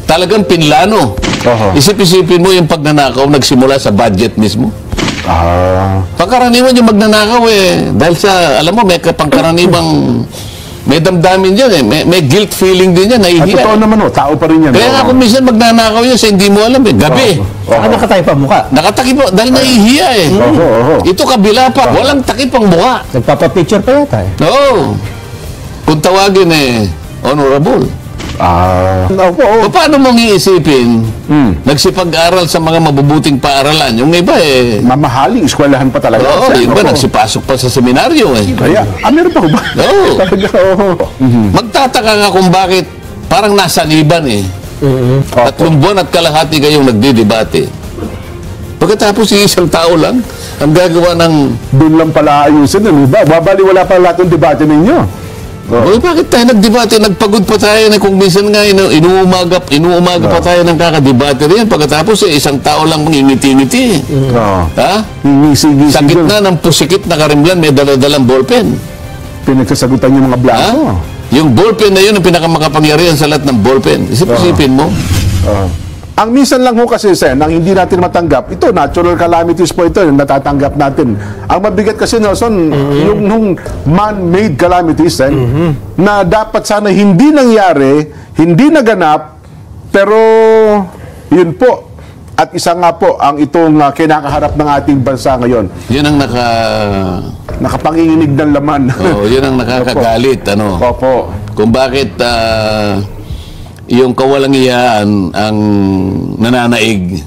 talagang pinlano. Isip-isipin mo yung pagnanakaw nagsimula sa budget mismo. Pagkaraniwan yung magnanakaw dahil sa, alam mo, may pangkaraniwang, may damdamin dyan may guilt feeling din yan, nahihiya. At totoo naman tao pa rin yan. Kaya nga kung minsan magnanakaw yan sa hindi mo alam gabi. Nakatakip ang mukha. Nakatakip po, dahil nahihiya Ito kabila pa, walang takip ang mukha. Nagpapapicture pa yata Oo. Kung tawagin honorable. Paano mong iisipin nagsipag-aral sa mga mabubuting paaralan? Yung iba mamahaling eskwelahan pa talaga. Oo, yung iba nagsipasok pa sa seminaryo Kaya, meron pa ba? Oo. Magtataka nga kung bakit parang nasa liban 3 buwan at kalahati kayong nagdidebate. Pagkatapos isang tao lang ang gagawa ng... Doon lang pala ayusin. Babaliwala pa lahat ng debate ninyo. Bakit tayo nagdebate? Nagpagod pa tayo na kung minsan nga inuumaga pa tayo ng kakadebate rin. Pagkatapos isang tao lang ngingiti-ngiti. Sa gitna ng pusikit na karimlan may daladalang ballpen. Pinagsasagutan yung mga blanco. Yung ballpen na yun ang pinakamakapangyarihan sa lahat ng ballpen. Isipin mo. Ang minsan lang kasi, Sen, ang hindi natin matanggap, ito, natural calamities po ito, yung natatanggap natin. Ang mabigat kasi, Nelson, yung man-made calamities, Sen, na dapat sana hindi nangyari, hindi naganap, pero yun po. At isa nga po, ang itong kinakaharap ng ating bansa ngayon. Yun ang nakapanginginig ng laman. Yun ang nakakagalit. Opo. Kung bakit... yung kawalang-iyaan ang nananaig.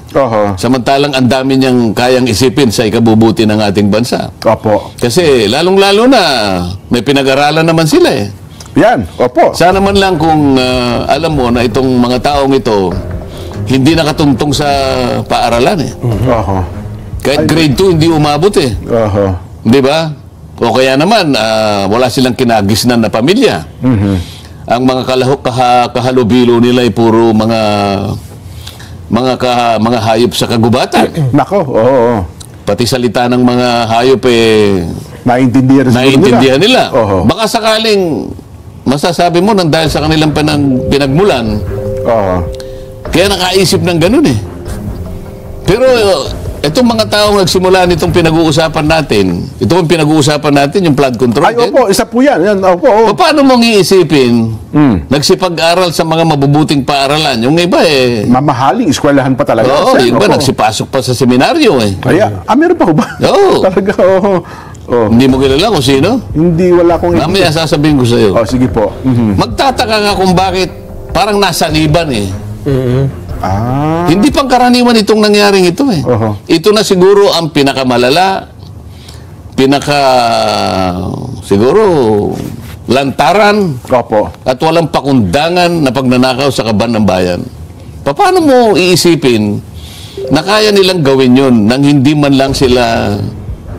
Samantalang ang dami niyang kayang isipin sa ikabubuti ng ating bansa. Kasi lalong-lalo na may pinag-aralan naman sila Yan, Sana man lang kung alam mo na itong mga taong ito hindi nakatungtong sa paaralan Kahit grade 2 hindi umabot Di ba? O kaya naman wala silang kinagisnan na pamilya. Ang mga kahalubilo nila ay puro mga hayop sa kagubatan. Nako, Pati salita ng mga hayop naiintindihan nila. Baka sakaling masasabi mo nang dahil sa kanilang pinagmulan. Kaya nakaisip ng ganun Pero itong mga taong nagsimula nitong pinag-uusapan natin, yung flood control. Isa po yan. Paano mong iisipin nagsipag-aral sa mga mabubuting paaralan? Yung iba mamahaling eskwelahan pa talaga. Yung iba nagsipasok pa sa seminaryo Kaya, meron pa ba? Talaga, Hindi mo kilala kung sino? Hindi, wala akong... Mamaya sasabihin ko sa'yo. Sige po. Magtataka nga kung bakit parang nasa liban Hindi pang karaniwan itong nangyaring ito Ito na siguro ang pinakamalala, siguro lantaran at walang pakundangan na pagnanakaw sa kaban ng bayan. Paano mo iisipin na kaya nilang gawin yun nang hindi man lang sila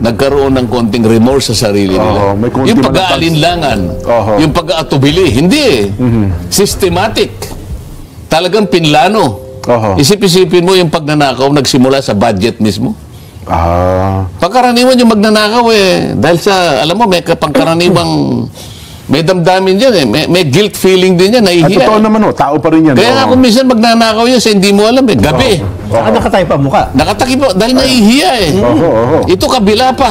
nagkaroon ng konting remorse sa sarili nila? Yung pag-aalinlangan, yung pag-aatubili, hindi systematic. Talagang pinlano. Isip-isipin mo yung pagnanakaw nagsimula sa budget mismo. Pagkaraniwan yung magnanakaw dahil sa, alam mo, may pangkaraniwang, may damdamin dyan may guilt feeling din yan, nahihiya. At totoo naman tao pa rin yan. Kaya nga kung minsan magnanakaw yan sa hindi mo alam gabi. Nakatakip ang mukha. Nakatakip po, dahil nahihiya Ito kabila pa.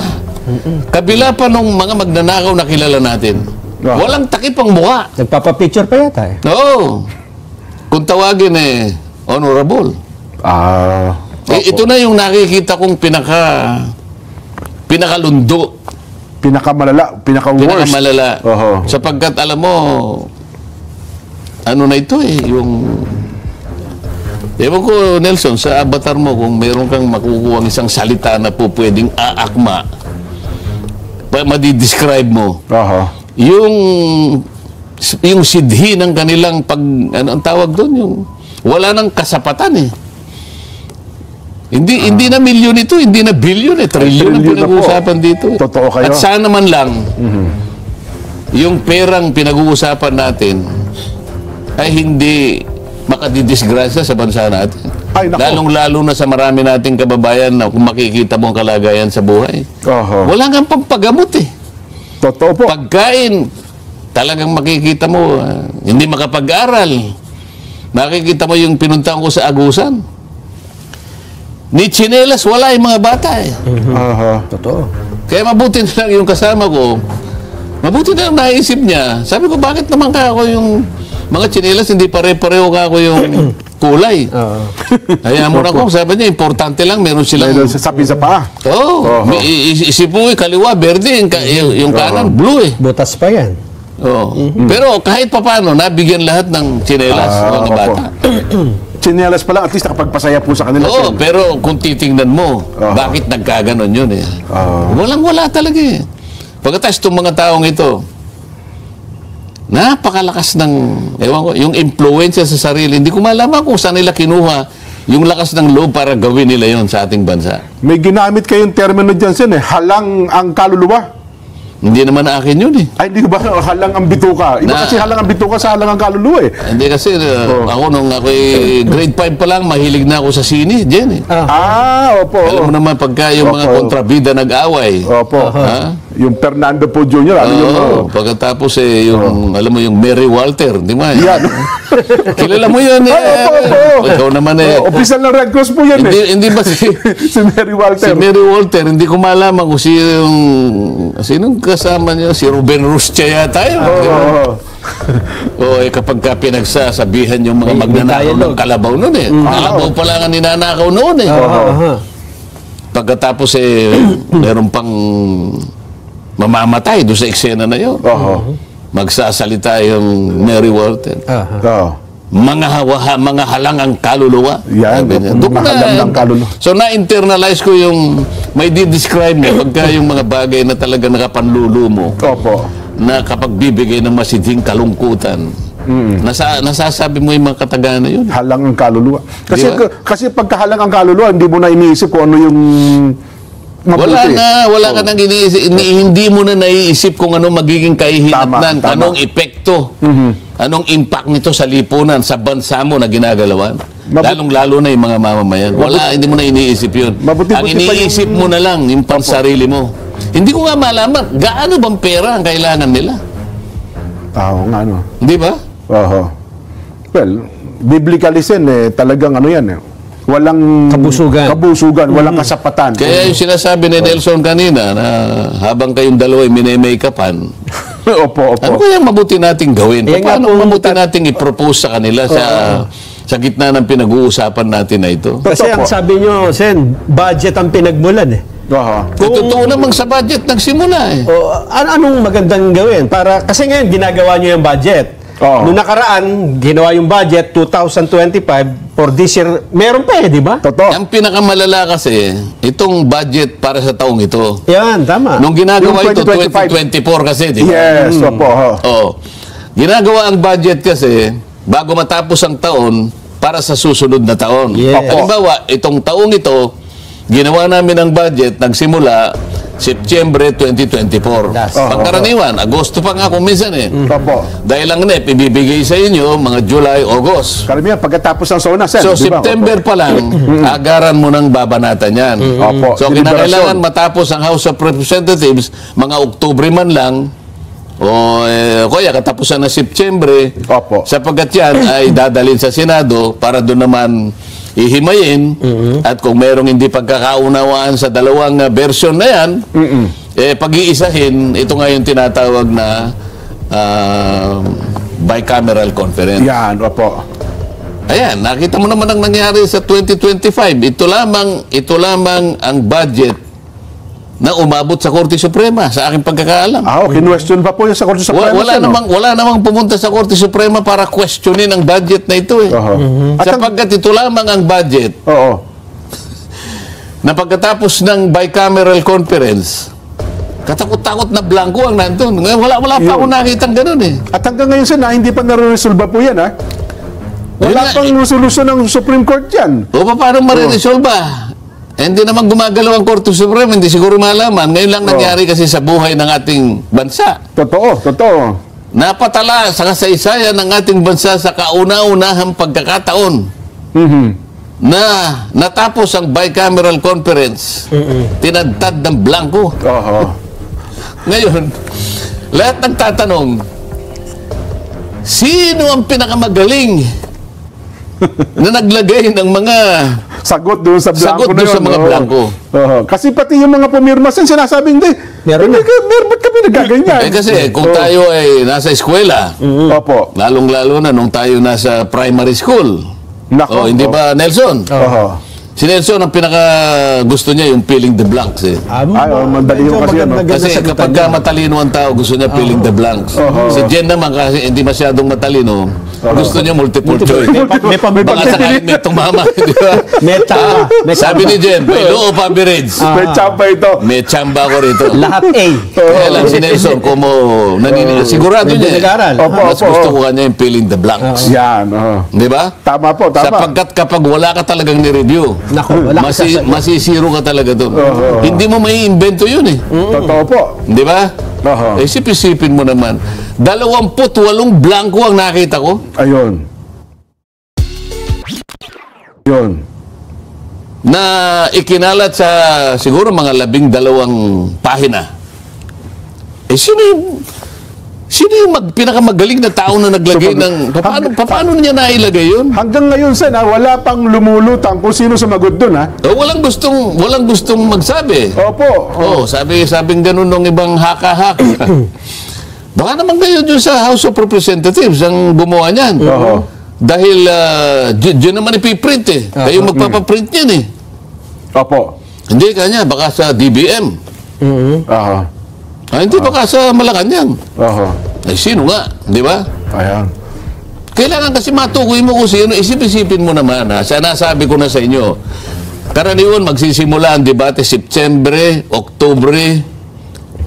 Kabila pa nung mga magnanakaw na kilala natin. Walang takip ang mukha. Nagpapapicture pa yata Kung tawagin honorable. Ito na yung nakikita kong pinakalundo. Pinakamalala, pinaka-worst. Sapagkat alam mo, ano na ito yung... Ewan ko, Nelson, sa avatar mo, kung mayroon kang makukuha isang salita na po pwedeng aakma, madidescribe mo, yung sidhi ng kanilang ano ang tawag doon, yung wala nang kasapatan Hindi na milyon ito, hindi na bilyon trilyon ang pinag-uusapan dito. Totoo kayo. At sana man lang, yung perang pinag-uusapan natin ay hindi makadidisgrasya sa bansa natin. Lalong-lalo na sa marami nating kababayan na kung makikita mo ang kalagayan sa buhay. Wala nga pampagamot Totoo po. Pagkain, talagang makikita mo, hindi makapag-aral. Nakikita mo yung pinuntahan ko sa Agusan. Ni tsinelas, wala yung mga bata eh. Totoo. Kaya mabuti na lang yung kasama ko. Mabuti na lang naisip niya. Sabi ko, bakit naman ka ako yung mga tsinelas, hindi pare-pareho ka ako yung kulay. Kaya mo na ko, sabi niya, importante lang, meron silang... Mayroon sa sapi sa paa. Oo. Isip mo, kaliwa, berde, yung kanan, blue eh. Butas pa yan. Oo. Pero kahit papano, nabigyan lahat ng tsinelas, mga bata. Tsinelas pa lang, at least nakapagpasaya po sa kanila. Oo, Sen. pero kung titingnan mo, bakit nagkaganon yun eh? Walang-wala talaga eh. Pagkatapos itong mga taong ito, napakalakas ng, ewan ko, yung impluensya sa sarili. Hindi ko malaman kung saan nila kinuha yung lakas ng loob para gawin nila yon sa ating bansa. May ginamit kayong termino dyan, Sen, eh. Halang ang kaluluwa. Hindi naman akin yun eh. Ay, hindi ba halang ang bituka? Iba kasi halang ang bituka sa halang ang kaluluwa eh. Hindi kasi, ako nung ako grade 5 pa lang, mahilig na ako sa sine, Jen eh. Opo. Alam mo naman pagka yung mga kontrabida nag-away. Opo. Ha? Yung Fernando Po Jr. Ano yung... Pagkatapos yung, alam mo yung Mary Walter, di ba? Yan. Kilala mo yun eh. Opo. Ikaw naman eh. Official ng Red Cross po yan eh. Hindi ba si Si Mary Walter. Mary Walter, hindi ko malaman kung sinong kasama niya, si Ruben Ruscha yata yun. di ba? O kapag ka pinagsasabihan yung mga magnanakaw ng kalabaw noon eh. Kalabaw pala nga ninanakaw noon eh. Pagkatapos meron pang mamamatay doon sa eksena na yun. Magsasalita yung Mary Walter. Mga halang ang kaluluwa. Yan, Sabi niya. mga Doon ko halang ng kaluluwa. So na-internalize ko yung may di-describe niya pagka yung mga bagay na talaga nakapanlulo mo Opo. na kapag bibigay ng masidhing kalungkutan, nasasabi mo yung mga kataga na yun. Halang ang kaluluwa. Kasi, Di ba? kasi pagkahalang ang kaluluwa, hindi mo na iniisip kung ano yung mabuti. Wala ka nang iniisip, hindi mo na naiisip kung ano magiging kahihinatnan, Tama. anong epekto, anong impact nito sa lipunan, sa bansa mo na ginagalawan. Lalong-lalo na yung mga mamamayan. Hindi mo na iniisip yun. Mabuti-buti Ang pa iniisip mo na lang, yung pansarili mo. Hindi ko nga malaman, gaano bang pera ang kailangan nila? Oo nga, no. Di ba? Well, biblically sin, talagang ano yan, walang kabusugan, walang kasapatan. Kaya yung sinasabi ni Nelson kanina na habang kayong dalawa ay mini-make-upan, Opo. ano kaya mabuti nating gawin? Paano mabuti nating i-propose sa kanila sa gitna ng pinag-uusapan natin na ito? Kasi ang sabi nyo, Sen, budget ang pinagmulan eh. Totoo namang sa budget nagsimula eh. Anong magandang gawin? Kasi ngayon, ginagawa nyo yung budget. Noong nakaraan, ginawa yung budget, 2025, for this year, meron pa di ba? Totoo. Ang pinakamalala kasi, itong budget para sa taong ito. Yan, tama. Nung ginagawa Yung ito, 2025. 2024 kasi, di ba? Yes, opo. Ginagawa ang budget kasi, bago matapos ang taon, para sa susunod na taon. Yes. Halimbawa, itong taong ito, ginawa namin ang budget, nagsimula September 2024. Pangkaraniwan, Agosto pa nga kung minsan eh. Opo. Dahil ang NEP, ibibigay sa inyo mga July, August. Karamihan, pagkatapos ng SONA, Sen. So, di ba? September pa lang, agaran mo ng babanatan yan. Opo. So, kinakailangan matapos ang House of Representatives, mga Oktubre man lang, kaya katapusan na September, Opo. sapagkat yan ay dadalhin sa Senado para doon naman ihimayin at kung merong hindi pagkakaunawaan sa dalawang version na yan, pag-iisahin, ito nga yung tinatawag na bicameral conference. Yan, opo. Ayan, nakita mo naman ang nangyari sa 2025. Ito lamang ang budget na umabot sa Korte Suprema sa aking pagkakaalam. Kinwestiyon pa po yun sa Korte Suprema. Wala namang pumunta sa Korte Suprema para questionin ang budget na ito eh. Sapagkat ito lamang ang budget na pagkatapos ng bicameral conference, katakot-takot na blanco ang nandun. Wala pa akong nakitang ganun eh. At hanggang ngayon, Sen, hindi pa nare-resolve po yan, ha? Wala pang solusyon ng Supreme Court yan. Paano mariresolve ba? Hindi naman gumagalaw ang Korte Suprema, hindi siguro malaman. Ngayon lang nangyari kasi sa buhay ng ating bansa. Totoo. Napatala sa kasaysayan ng ating bansa sa kauna-unahang pagkakataon na natapos ang bicameral conference, tinadtad ng blanco. Ngayon, lahat nagtatanong, sino ang pinakamagaling na naglagay ng mga Sagot doon sa blanco Sagot na doon yun. sa mga oo. blanco. Oo. Kasi pati yung mga pumirma sen sinasabing, Meron na. ba't kami nagaganyan? kasi kung tayo ay nasa eskwela, Opo. lalong-lalo na nung tayo nasa primary school. Nako. Hindi ba, Nelson? Oo. Si Nelson, ang pinaka gusto niya yung filling the blanks eh. Ay, madali yung kasi ano. Kasi kapag ka matalino ang tao, gusto niya filling the blanks. Si Jen naman kasi hindi masyadong matalino, gusto niya multiple choice. May Baka sakaling may tumama, di ba? May tsamba. May Sabi ni Jen, may low of average. May tsamba ito. May tsamba ko rito. Lahat A. Kaya lang si Nelson, kung mo sigurado May niya. pinag-aral. Opo, Mas opo. gusto ko kanya yung filling the blanks. Yan. Oo. Di ba? Tama po, tama. Sapagkat kapag wala ka talagang ni-review, Nako, wala ka sasagot. masisiro ka talaga doon. Hindi mo may invento yun eh. Totoo po. Di ba? Oo. Eh, isipin mo naman. 28 blanco ang nakita ko. Ayun. Yun. Na ikinalat sa siguro mga 12 pahina. Eh, sino yung pinakamagaling na tao na naglagay ng... Paano niya nailagay yun? Hanggang ngayon, sen, wala pang lumulutang kung sino sumagot doon, ha? Walang gustong magsabi. Opo. Sabing ganun ng ibang haka-haka. Baka naman kayo dyan sa House of Representatives ang gumawa niyan. Oo. Dahil dyan naman ipiprint eh. Kayo magpapaprint yan eh. Opo. Hindi kanya, baka sa DBM. Oo. Hindi baka sa Malacanang. Oo. Ay, sino nga? Di ba? Ayan. Kailangan kasi matukoy mo kung sino. Isip-isipin mo naman ha. Sana sabi ko na sa inyo. Karaniwan magsisimula ang debate September, Oktubre,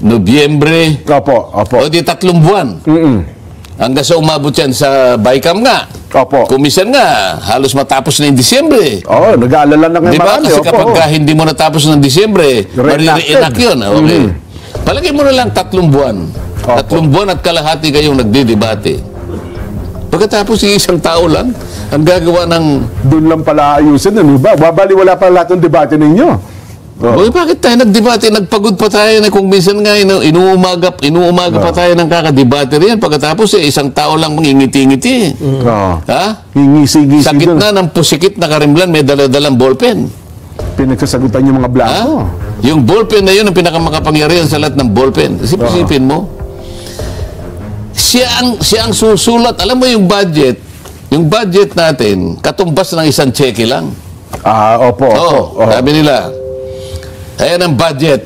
Nobyembre. Opo. Opo. O di 3 buwan. Hanggang sa umabot yan sa BICAM nga. Opo. Kumisan nga, halos matapos na yung Disyembre. Oo, nag-aalala na ngayon Di ba? marami. Kasi Opo, kapag oo. hindi mo natapos ng Disyembre, marire-enact yun. Okay. Palagay mo na lang 3 buwan. 3 buwan at kalahati kayong nagdidebate. Pagkatapos isang tao lang, ang gagawa ng... Doon lang pala ayusin, ano ba? Babaliwala pa lahat ng debate ninyo. Oy, bakit tayo nagdebate? Nagpagod pa tayo na kung minsan nga inuumaga pa tayo ng kakadebate riyan. Pagkatapos isang tao lang mangingiti-ngiti. Oo. Ha? Hingisi-gisi Sa gitna ng pusikit na karimlan, may daladalang ballpen. Pinagsasagutan yung mga blanco. Yung ballpen na yun ang pinakamakapangyarihan sa lahat ng ballpen. Isipin mo. Siya ang susulat. Alam mo yung budget natin, katumbas ng isang cheque lang. Opo. Sabi nila, ayan ang budget.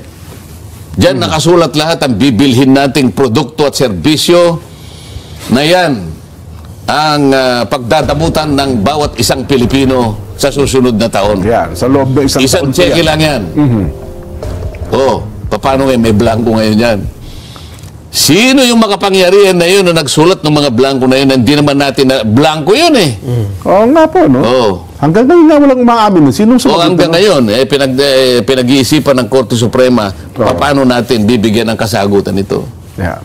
Diyan nakasulat lahat ang bibilhin nating produkto at serbisyo na yan ang pagdadamutan ng bawat isang Pilipino sa susunod na taon. Yan, sa loob ng isang Isang taon po cheque yan. lang yan. Paano ngayon? May blanco ngayon yan. Sino yung makapangyarihan na yun na nagsulat ng mga blanco na yun? Hindi naman natin na blanco yun eh. Oo nga po, no? Hanggang ngayon nga walang umaamin. Sinong sumagot? Hanggang ngayon, pinag-iisipan ng Korte Suprema, paano natin bibigyan ng kasagutan ito? Yeah.